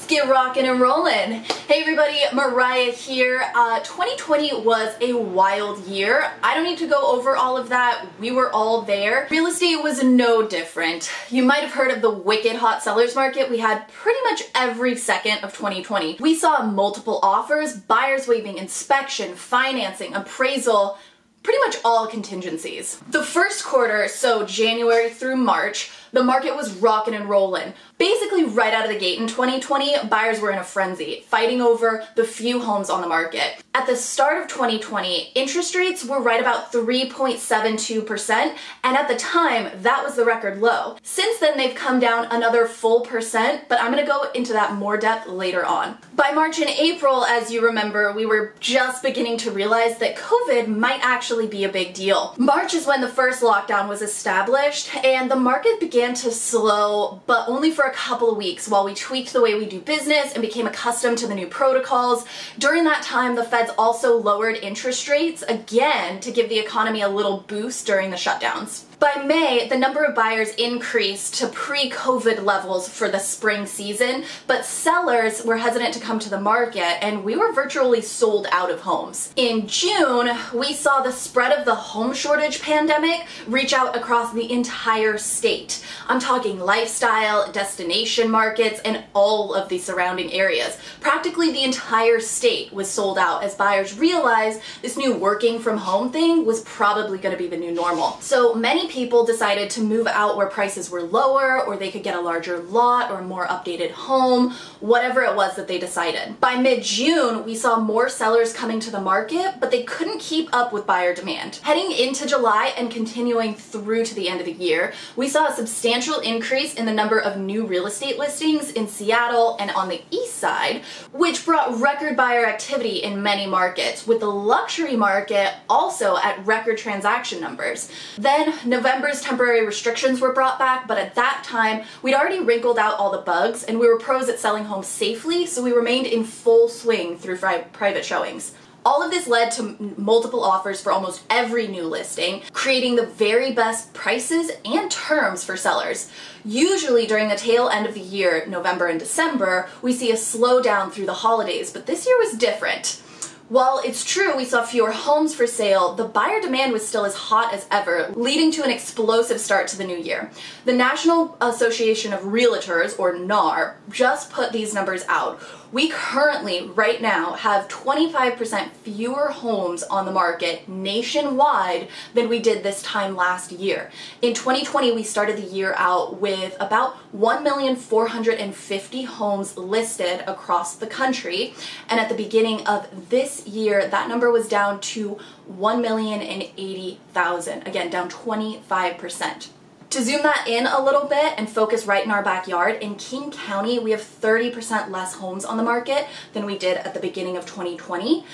Get rockin' and rollin'. Hey everybody, Mariah here. 2020 was a wild year. I don't need to go over all of that. We were all there. Real estate was no different. You might have heard of the wicked hot sellers market we had pretty much every second of 2020. We saw multiple offers, buyers waiving inspection, financing, appraisal, pretty much all contingencies. The first quarter, so January through March, the market was rockin' and rollin'. Basically right out of the gate in 2020, buyers were in a frenzy, fighting over the few homes on the market. At the start of 2020, interest rates were right about 3.72%, and at the time, that was the record low. Since then, they've come down another full percent, but I'm gonna go into that more depth later on. By March and April, as you remember, we were just beginning to realize that COVID might actually be a big deal. March is when the first lockdown was established, and the market began to slow, but only for a couple of weeks while we tweaked the way we do business and became accustomed to the new protocols. During that time, the Feds also lowered interest rates again to give the economy a little boost during the shutdowns. By May, the number of buyers increased to pre-COVID levels for the spring season, but sellers were hesitant to come to the market and we were virtually sold out of homes. In June, we saw the spread of the home shortage pandemic reach out across the entire state. I'm talking lifestyle, destination markets, and all of the surrounding areas. Practically the entire state was sold out as buyers realized this new working from home thing was probably going to be the new normal. So many people decided to move out where prices were lower, or they could get a larger lot or a more updated home, whatever it was that they decided. By mid-June, we saw more sellers coming to the market, but they couldn't keep up with buyer demand. Heading into July and continuing through to the end of the year, we saw a substantial increase in the number of new real estate listings in Seattle and on the east side, which brought record buyer activity in many markets, with the luxury market also at record transaction numbers. Then November's temporary restrictions were brought back, but at that time, we'd already wrinkled out all the bugs and we were pros at selling homes safely, so we remained in full swing through private showings. All of this led to multiple offers for almost every new listing, creating the very best prices and terms for sellers. Usually during the tail end of the year, November and December, we see a slowdown through the holidays, but this year was different. While it's true we saw fewer homes for sale, the buyer demand was still as hot as ever, leading to an explosive start to the new year. The National Association of Realtors, or NAR, just put these numbers out. We currently, right now, have 25% fewer homes on the market nationwide than we did this time last year. In 2020, we started the year out with about 1,450,000 homes listed across the country, and at the beginning of this year, that number was down to 1,080,000. Again, down 25%. To zoom that in a little bit and focus right in our backyard, in King County, we have 30% less homes on the market than we did at the beginning of 2020,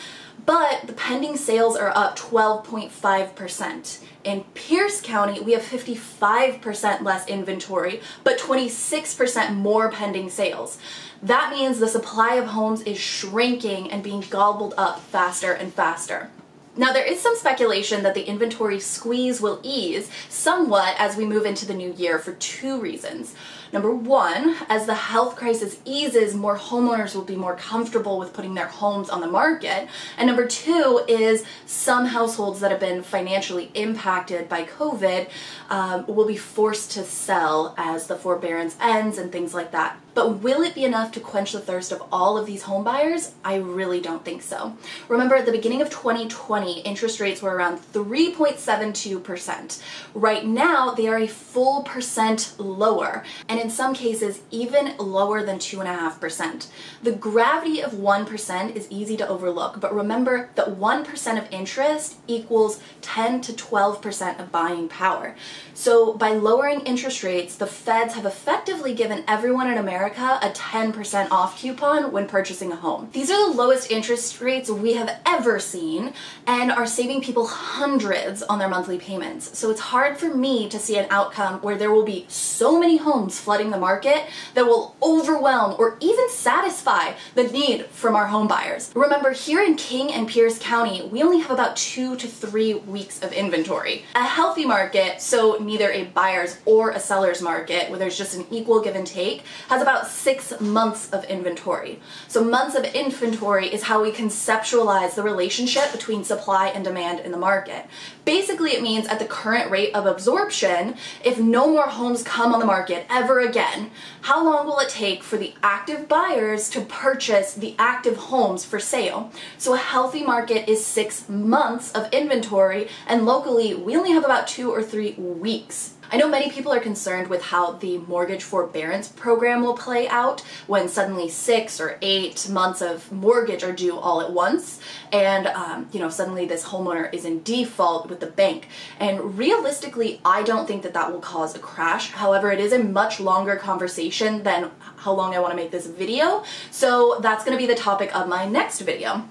but the pending sales are up 12.5%. In Pierce County, we have 55% less inventory, but 26% more pending sales. That means the supply of homes is shrinking and being gobbled up faster and faster. Now, there is some speculation that the inventory squeeze will ease somewhat as we move into the new year for two reasons. Number one, as the health crisis eases, more homeowners will be more comfortable with putting their homes on the market. And number two is some households that have been financially impacted by COVID will be forced to sell as the forbearance ends and things like that. But will it be enough to quench the thirst of all of these home buyers? I really don't think so. Remember, at the beginning of 2020, interest rates were around 3.72%. Right now, they are a full percent lower, and in some cases, even lower than 2.5%. The gravity of 1% is easy to overlook, but remember that 1% of interest equals 10 to 12% of buying power. So by lowering interest rates, the Feds have effectively given everyone in America a 10% off coupon when purchasing a home. These are the lowest interest rates we have ever seen and are saving people hundreds on their monthly payments. So it's hard for me to see an outcome where there will be so many homes flooding the market that will overwhelm or even satisfy the need from our home buyers. Remember, here in King and Pierce County, we only have about 2 to 3 weeks of inventory. A healthy market, so neither a buyer's or a seller's market, where there's just an equal give and take, has about 6 months of inventory. So months of inventory is how we conceptualize the relationship between supply and demand in the market. Basically, it means at the current rate of absorption, if no more homes come on the market ever again, how long will it take for the active buyers to purchase the active homes for sale? So a healthy market is 6 months of inventory, and locally, we only have about 2 or 3 weeks. I know many people are concerned with how the mortgage forbearance program will play out when suddenly 6 or 8 months of mortgage are due all at once, and suddenly this homeowner is in default with the bank. And realistically, I don't think that will cause a crash. However, it is a much longer conversation than how long I want to make this video, so that's going to be the topic of my next video.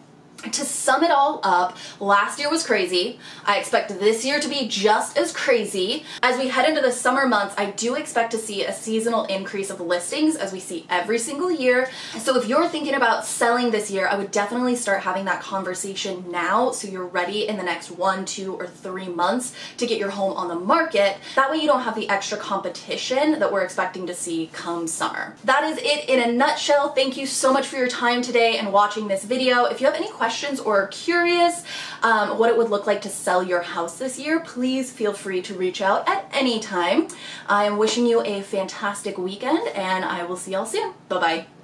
To sum it all up, last year was crazy. I expect this year to be just as crazy. As we head into the summer months, I do expect to see a seasonal increase of listings as we see every single year. So if you're thinking about selling this year, I would definitely start having that conversation now so you're ready in the next 1, 2, or 3 months to get your home on the market. That way you don't have the extra competition that we're expecting to see come summer. That is it in a nutshell. Thank you so much for your time today and watching this video. If you have any questions or are curious what it would look like to sell your house this year, please feel free to reach out at any time. I am wishing you a fantastic weekend, and I will see y'all soon. Bye-bye.